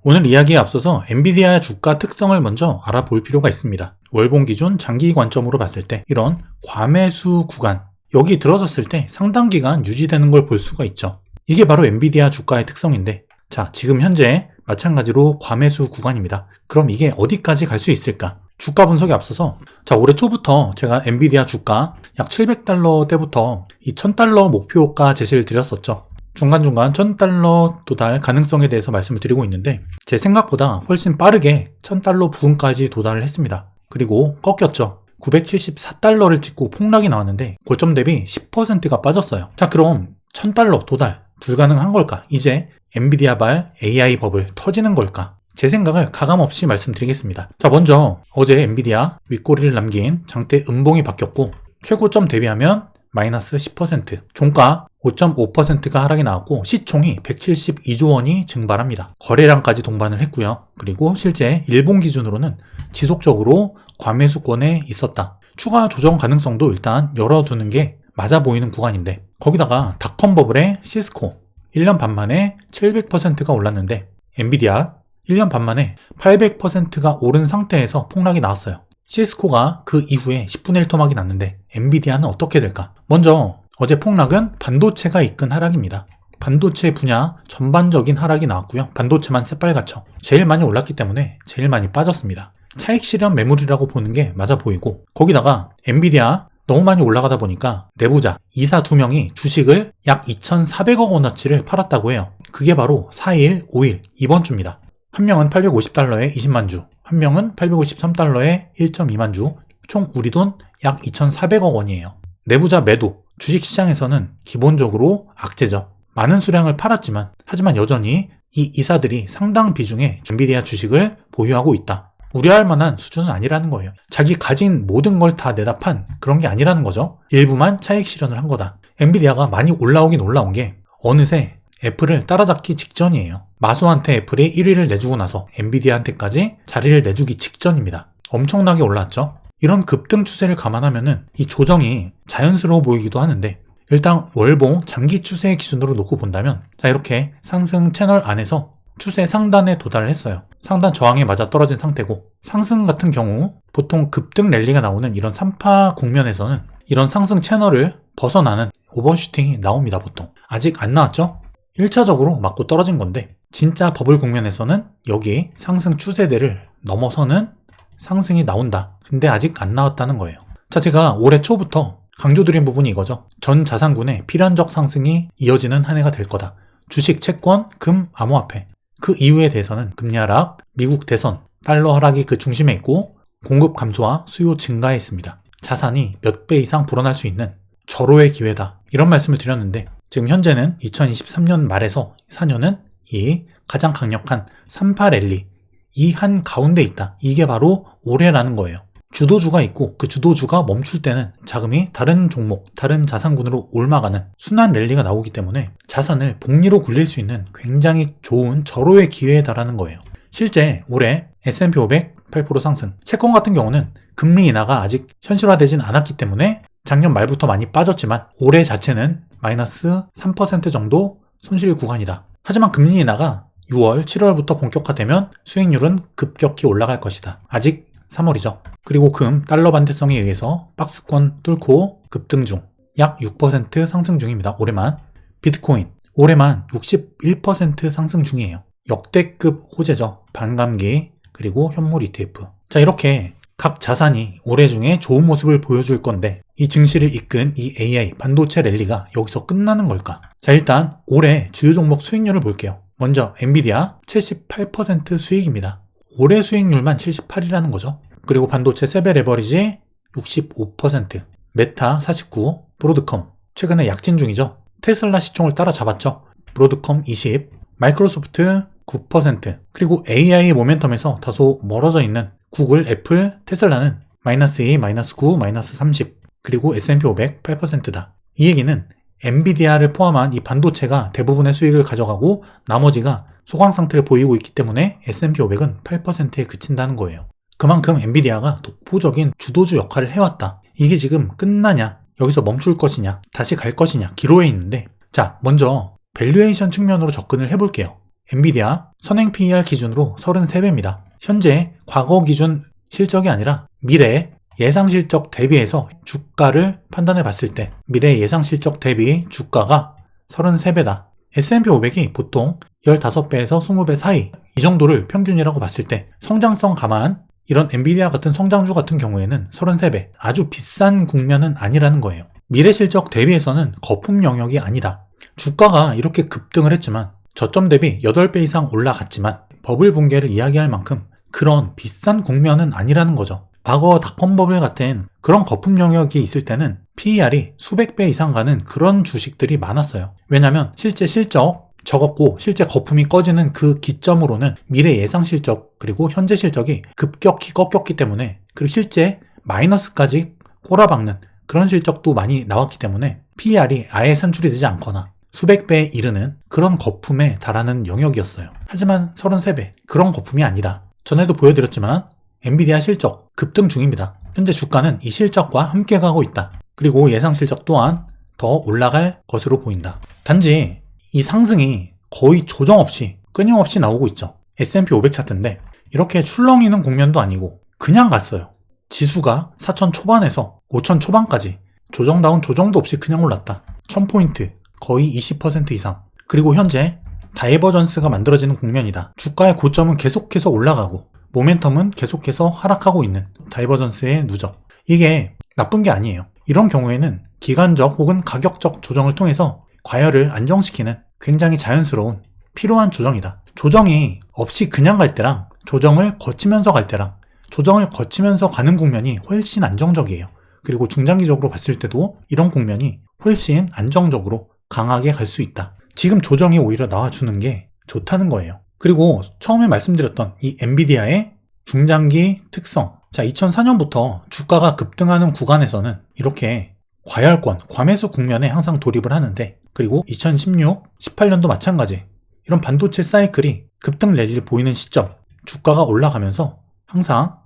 오늘 이야기에 앞서서 엔비디아 주가 특성을 먼저 알아볼 필요가 있습니다. 월봉 기준 장기 관점으로 봤을 때 이런 과매수 구간, 여기 들어섰을 때 상당 기간 유지되는 걸 볼 수가 있죠. 이게 바로 엔비디아 주가의 특성인데, 자, 지금 현재 마찬가지로 과매수 구간입니다. 그럼 이게 어디까지 갈 수 있을까? 주가 분석에 앞서서, 자, 올해 초부터 제가 엔비디아 주가 약 700달러 때부터 이 1000달러 목표가 제시를 드렸었죠. 중간중간 1000달러 도달 가능성에 대해서 말씀을 드리고 있는데, 제 생각보다 훨씬 빠르게 1000달러 부근까지 도달을 했습니다. 그리고 꺾였죠. 974달러를 찍고 폭락이 나왔는데 고점 대비 10%가 빠졌어요. 자, 그럼 1000달러 도달 불가능한 걸까? 이제 엔비디아발 AI 버블 터지는 걸까? 제 생각을 가감없이 말씀드리겠습니다. 자, 먼저 어제 엔비디아 윗꼬리를 남긴 장대 음봉이 바뀌었고, 최고점 대비하면 마이너스 10%, 종가 5.5%가 하락이 나왔고, 시총이 172조 원이 증발합니다. 거래량까지 동반을 했고요. 그리고 실제 일본 기준으로는 지속적으로 과매수권에 있었다. 추가 조정 가능성도 일단 열어두는 게 맞아 보이는 구간인데, 거기다가 닷컴 버블의 시스코 1년 반 만에 700%가 올랐는데, 엔비디아 1년 반 만에 800%가 오른 상태에서 폭락이 나왔어요. 시스코가 그 이후에 10분의 1 토막이 났는데 엔비디아는 어떻게 될까? 먼저 어제 폭락은 반도체가 이끈 하락입니다. 반도체 분야 전반적인 하락이 나왔고요. 반도체만 새빨갛죠. 제일 많이 올랐기 때문에 제일 많이 빠졌습니다. 차익 실현 매물이라고 보는 게 맞아 보이고, 거기다가 엔비디아 너무 많이 올라가다 보니까 내부자 이사 2명이 주식을 약 2,400억 원어치를 팔았다고 해요. 그게 바로 4일, 5일 이번 주입니다. 한 명은 850달러에 20만 주, 한 명은 853달러에 1.2만 주, 총 우리 돈 약 2,400억 원이에요. 내부자 매도, 주식시장에서는 기본적으로 악재죠. 많은 수량을 팔았지만, 하지만 여전히 이 이사들이 상당 비중의 엔비디아 주식을 보유하고 있다. 우려할 만한 수준은 아니라는 거예요. 자기 가진 모든 걸 다 내다 판 그런 게 아니라는 거죠. 일부만 차익 실현을 한 거다. 엔비디아가 많이 올라오긴 올라온 게 어느새 애플을 따라잡기 직전이에요. 마소한테 애플이 1위를 내주고 나서 엔비디아한테까지 자리를 내주기 직전입니다. 엄청나게 올랐죠. 이런 급등 추세를 감안하면은 이 조정이 자연스러워 보이기도 하는데, 일단 월봉 장기 추세 기준으로 놓고 본다면, 자, 이렇게 상승 채널 안에서 추세 상단에 도달을 했어요. 상단 저항에 맞아 떨어진 상태고, 상승 같은 경우 보통 급등 랠리가 나오는 이런 3파 국면에서는 이런 상승 채널을 벗어나는 오버슈팅이 나옵니다. 보통 아직 안 나왔죠? 1차적으로 맞고 떨어진 건데, 진짜 버블 국면에서는 여기 상승 추세대를 넘어서는 상승이 나온다. 근데 아직 안 나왔다는 거예요. 자, 제가 올해 초부터 강조드린 부분이 이거죠. 전 자산군의 필연적 상승이 이어지는 한 해가 될 거다. 주식, 채권, 금, 암호화폐. 그 이유에 대해서는 금리 하락, 미국 대선, 달러 하락이 그 중심에 있고, 공급 감소와 수요 증가에 있습니다. 자산이 몇 배 이상 불어날 수 있는 절호의 기회다. 이런 말씀을 드렸는데, 지금 현재는 2023년 말에서 4년은 이 가장 강력한 3파 랠리, 이 한 가운데 있다. 이게 바로 올해라는 거예요. 주도주가 있고, 그 주도주가 멈출 때는 자금이 다른 종목, 다른 자산군으로 옮아가는 순환 랠리가 나오기 때문에 자산을 복리로 굴릴 수 있는 굉장히 좋은 절호의 기회다라는 거예요. 실제 올해 S&P 500 8% 상승, 채권 같은 경우는 금리 인하가 아직 현실화되진 않았기 때문에 작년 말부터 많이 빠졌지만 올해 자체는 마이너스 3% 정도 손실 구간이다. 하지만 금리 인하가 6월, 7월부터 본격화되면 수익률은 급격히 올라갈 것이다. 아직 3월이죠. 그리고 금, 달러 반대성에 의해서 박스권 뚫고 급등 중, 약 6% 상승 중입니다. 올해만. 비트코인, 올해만 61% 상승 중이에요. 역대급 호재죠. 반감기, 그리고 현물 ETF. 자, 이렇게 각 자산이 올해 중에 좋은 모습을 보여줄 건데, 이 증시를 이끈 이 AI 반도체 랠리가 여기서 끝나는 걸까? 자, 일단 올해 주요 종목 수익률을 볼게요. 먼저 엔비디아 78% 수익입니다. 올해 수익률만 78이라는 거죠. 그리고 반도체 세배 레버리지 65%, 메타 49, 브로드컴 최근에 약진 중이죠. 테슬라 시총을 따라잡았죠. 브로드컴 20, 마이크로소프트 9%, 그리고 AI 모멘텀에서 다소 멀어져 있는 구글, 애플, 테슬라는 마이너스 2, 마이너스 9, 마이너스 30, 그리고 S&P 500 8%다. 이 얘기는 엔비디아를 포함한 이 반도체가 대부분의 수익을 가져가고 나머지가 소강 상태를 보이고 있기 때문에 S&P 500은 8%에 그친다는 거예요. 그만큼 엔비디아가 독보적인 주도주 역할을 해왔다. 이게 지금 끝나냐? 여기서 멈출 것이냐? 다시 갈 것이냐? 기로에 있는데, 자, 먼저 밸류에이션 측면으로 접근을 해볼게요. 엔비디아 선행 PER 기준으로 33배입니다. 현재 과거 기준 실적이 아니라 미래 예상 실적 대비해서 주가를 판단해 봤을 때 미래 예상 실적 대비 주가가 33배다. S&P 500이 보통 15배에서 20배 사이 이 정도를 평균이라고 봤을 때 성장성 감안 이런 엔비디아 같은 성장주 같은 경우에는 33배, 아주 비싼 국면은 아니라는 거예요. 미래 실적 대비해서는 거품 영역이 아니다. 주가가 이렇게 급등을 했지만 저점 대비 8배 이상 올라갔지만 버블 붕괴를 이야기할 만큼 그런 비싼 국면은 아니라는 거죠. 과거 닷컴 버블 같은 그런 거품 영역이 있을 때는 PER이 수백 배 이상 가는 그런 주식들이 많았어요. 왜냐면 실제 실적 적었고 실제 거품이 꺼지는 그 기점으로는 미래 예상 실적 그리고 현재 실적이 급격히 꺾였기 때문에 그리고 실제 마이너스까지 꼬라박는 그런 실적도 많이 나왔기 때문에 PER이 아예 산출이 되지 않거나 수백 배에 이르는 그런 거품에 달하는 영역이었어요. 하지만 33배 그런 거품이 아니다. 전에도 보여드렸지만 엔비디아 실적 급등 중입니다. 현재 주가는 이 실적과 함께 가고 있다. 그리고 예상 실적 또한 더 올라갈 것으로 보인다. 단지 이 상승이 거의 조정 없이 끊임없이 나오고 있죠. S&P 500 차트인데 이렇게 출렁이는 국면도 아니고 그냥 갔어요. 지수가 4천 초반에서 5천 초반까지 조정다운 조정도 없이 그냥 올랐다. 1000포인트 거의 20% 이상. 그리고 현재 다이버전스가 만들어지는 국면이다. 주가의 고점은 계속해서 올라가고 모멘텀은 계속해서 하락하고 있는 다이버전스의 누적. 이게 나쁜 게 아니에요. 이런 경우에는 기간적 혹은 가격적 조정을 통해서 과열을 안정시키는 굉장히 자연스러운 필요한 조정이다. 조정이 없이 그냥 갈 때랑 조정을 거치면서 갈 때랑 조정을 거치면서 가는 국면이 훨씬 안정적이에요. 그리고 중장기적으로 봤을 때도 이런 국면이 훨씬 안정적으로 강하게 갈 수 있다. 지금 조정이 오히려 나와주는 게 좋다는 거예요. 그리고 처음에 말씀드렸던 이 엔비디아의 중장기 특성. 자, 2004년부터 주가가 급등하는 구간에서는 이렇게 과열권, 과매수 국면에 항상 돌입을 하는데 그리고 2016, 18년도 마찬가지 이런 반도체 사이클이 급등 랠리를 보이는 시점 주가가 올라가면서 항상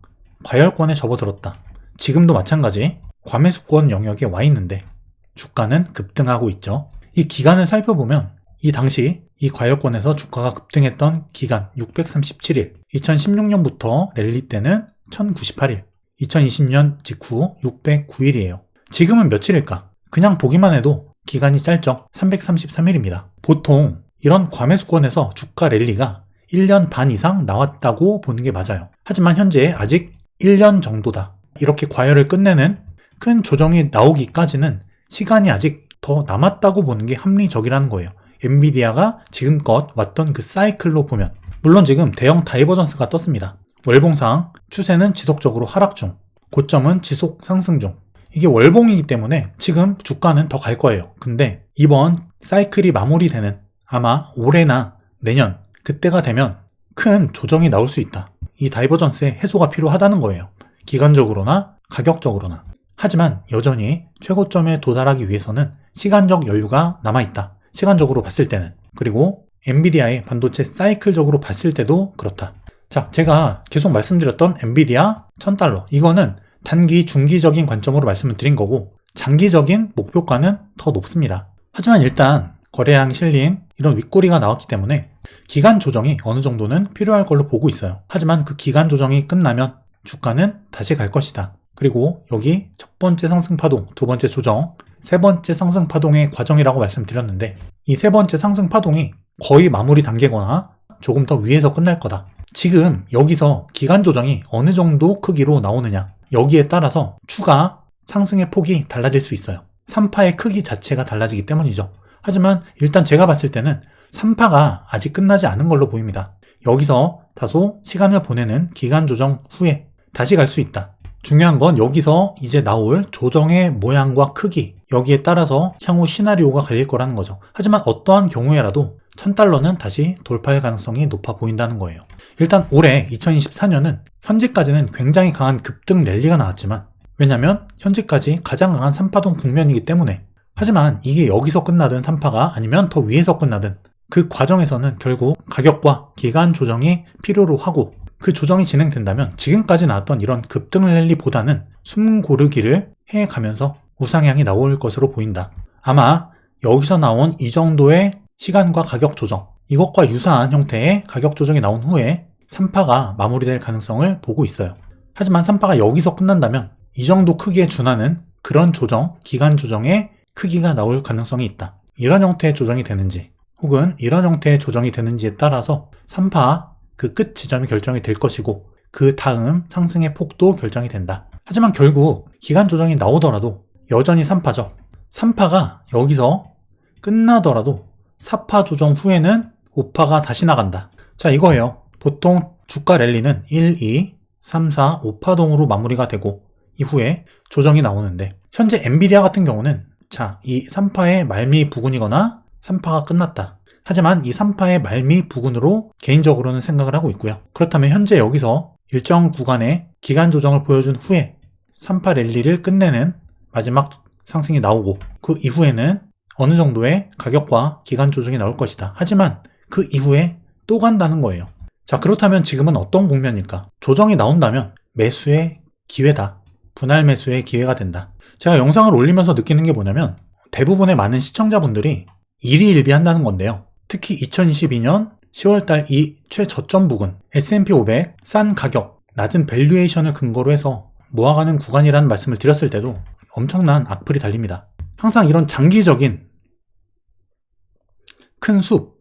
과열권에 접어들었다. 지금도 마찬가지 과매수권 영역에 와 있는데 주가는 급등하고 있죠. 이 기간을 살펴보면 이 당시 이 과열권에서 주가가 급등했던 기간 637일, 2016년부터 랠리 때는 1098일, 2020년 직후 609일이에요. 지금은 며칠일까? 그냥 보기만 해도 기간이 짧죠? 333일입니다. 보통 이런 과매수권에서 주가 랠리가 1년 반 이상 나왔다고 보는 게 맞아요. 하지만 현재 아직 1년 정도다. 이렇게 과열을 끝내는 큰 조정이 나오기까지는 시간이 아직 더 남았다고 보는 게 합리적이라는 거예요. 엔비디아가 지금껏 왔던 그 사이클로 보면 물론 지금 대형 다이버전스가 떴습니다. 월봉상 추세는 지속적으로 하락 중, 고점은 지속 상승 중. 이게 월봉이기 때문에 지금 주가는 더 갈 거예요. 근데 이번 사이클이 마무리되는 아마 올해나 내년 그때가 되면 큰 조정이 나올 수 있다. 이 다이버전스의 해소가 필요하다는 거예요. 기간적으로나 가격적으로나. 하지만 여전히 최고점에 도달하기 위해서는 시간적 여유가 남아있다. 시간적으로 봤을 때는. 그리고 엔비디아의 반도체 사이클적으로 봤을 때도 그렇다. 자, 제가 계속 말씀드렸던 엔비디아 $1000. 이거는 단기, 중기적인 관점으로 말씀을 드린 거고 장기적인 목표가는 더 높습니다. 하지만 일단 거래량 실린 이런 윗꼬리가 나왔기 때문에 기간 조정이 어느 정도는 필요할 걸로 보고 있어요. 하지만 그 기간 조정이 끝나면 주가는 다시 갈 것이다. 그리고 여기 첫 번째 상승 파동, 두 번째 조정, 세 번째 상승 파동의 과정이라고 말씀드렸는데 이 세 번째 상승 파동이 거의 마무리 단계거나 조금 더 위에서 끝날 거다. 지금 여기서 기간 조정이 어느 정도 크기로 나오느냐 여기에 따라서 추가 상승의 폭이 달라질 수 있어요. 3파의 크기 자체가 달라지기 때문이죠. 하지만 일단 제가 봤을 때는 3파가 아직 끝나지 않은 걸로 보입니다. 여기서 다소 시간을 보내는 기간 조정 후에 다시 갈 수 있다. 중요한 건 여기서 이제 나올 조정의 모양과 크기 여기에 따라서 향후 시나리오가 갈릴 거라는 거죠. 하지만 어떠한 경우에라도 $1000는 다시 돌파할 가능성이 높아 보인다는 거예요. 일단 올해 2024년은 현재까지는 굉장히 강한 급등 랠리가 나왔지만 왜냐면 현재까지 가장 강한 3파동 국면이기 때문에 하지만 이게 여기서 끝나든 3파가 아니면 더 위에서 끝나든 그 과정에서는 결국 가격과 기간 조정이 필요로 하고 그 조정이 진행된다면 지금까지 나왔던 이런 급등 랠리보다는 숨 고르기를 해가면서 우상향이 나올 것으로 보인다. 아마 여기서 나온 이 정도의 시간과 가격 조정 이것과 유사한 형태의 가격 조정이 나온 후에 3파가 마무리될 가능성을 보고 있어요. 하지만 3파가 여기서 끝난다면 이 정도 크기에 준하는 그런 조정, 기간 조정의 크기가 나올 가능성이 있다. 이런 형태의 조정이 되는지 혹은 이런 형태의 조정이 되는지에 따라서 3파 그 끝 지점이 결정이 될 것이고 그 다음 상승의 폭도 결정이 된다. 하지만 결국 기간 조정이 나오더라도 여전히 3파죠. 3파가 여기서 끝나더라도 4파 조정 후에는 5파가 다시 나간다. 자, 이거예요. 보통 주가 랠리는 1, 2, 3, 4, 5파동으로 마무리가 되고 이후에 조정이 나오는데 현재 엔비디아 같은 경우는 자, 이 3파의 말미 부근이거나 3파가 끝났다. 하지만 이 3파의 말미 부근으로 개인적으로는 생각을 하고 있고요. 그렇다면 현재 여기서 일정 구간의 기간 조정을 보여준 후에 3파 랠리를 끝내는 마지막 상승이 나오고 그 이후에는 어느 정도의 가격과 기간 조정이 나올 것이다. 하지만 그 이후에 또 간다는 거예요. 자, 그렇다면 지금은 어떤 국면일까? 조정이 나온다면 매수의 기회다. 분할 매수의 기회가 된다. 제가 영상을 올리면서 느끼는 게 뭐냐면 대부분의 많은 시청자분들이 일희일비한다는 건데요. 특히 2022년 10월달 이 최저점 부근 S&P 500 싼 가격, 낮은 밸류에이션을 근거로 해서 모아가는 구간이라는 말씀을 드렸을 때도 엄청난 악플이 달립니다. 항상 이런 장기적인 큰 숲,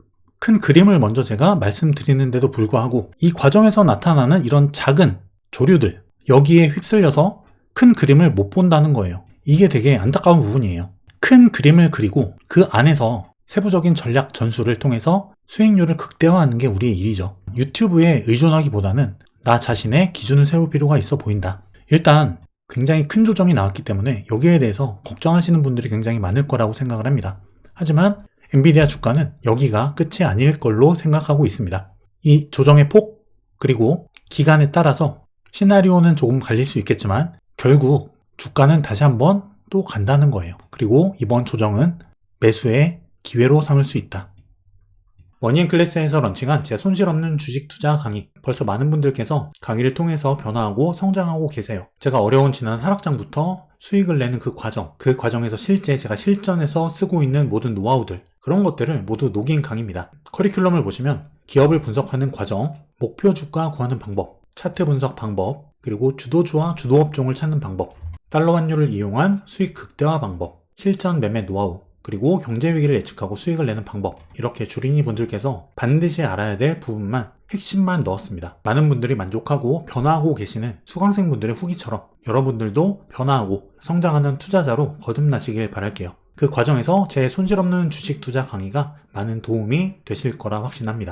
큰 그림을 먼저 제가 말씀드리는데도 불구하고 이 과정에서 나타나는 이런 작은 조류들, 여기에 휩쓸려서 큰 그림을 못 본다는 거예요. 이게 되게 안타까운 부분이에요. 큰 그림을 그리고 그 안에서 세부적인 전략 전술을 통해서 수익률을 극대화하는 게 우리의 일이죠. 유튜브에 의존하기보다는 나 자신의 기준을 세울 필요가 있어 보인다. 일단 굉장히 큰 조정이 나왔기 때문에 여기에 대해서 걱정하시는 분들이 굉장히 많을 거라고 생각을 합니다. 하지만 엔비디아 주가는 여기가 끝이 아닐 걸로 생각하고 있습니다. 이 조정의 폭 그리고 기간에 따라서 시나리오는 조금 갈릴 수 있겠지만 결국 주가는 다시 한번 또 간다는 거예요. 그리고 이번 조정은 매수의 기회로 삼을 수 있다. 머니앤클래스에서 런칭한 제 손실 없는 주식 투자 강의. 벌써 많은 분들께서 강의를 통해서 변화하고 성장하고 계세요. 제가 어려운 지난 하락장부터 수익을 내는 그 과정에서 실제 제가 실전에서 쓰고 있는 모든 노하우들, 그런 것들을 모두 녹인 강의입니다. 커리큘럼을 보시면 기업을 분석하는 과정, 목표 주가 구하는 방법, 차트 분석 방법, 그리고 주도주와 주도업종을 찾는 방법, 달러 환율을 이용한 수익 극대화 방법, 실전 매매 노하우, 그리고 경제 위기를 예측하고 수익을 내는 방법, 이렇게 주린이 분들께서 반드시 알아야 될 부분만 핵심만 넣었습니다. 많은 분들이 만족하고 변화하고 계시는 수강생 분들의 후기처럼 여러분들도 변화하고 성장하는 투자자로 거듭나시길 바랄게요. 그 과정에서 제 손실 없는 주식 투자 강의가 많은 도움이 되실 거라 확신합니다.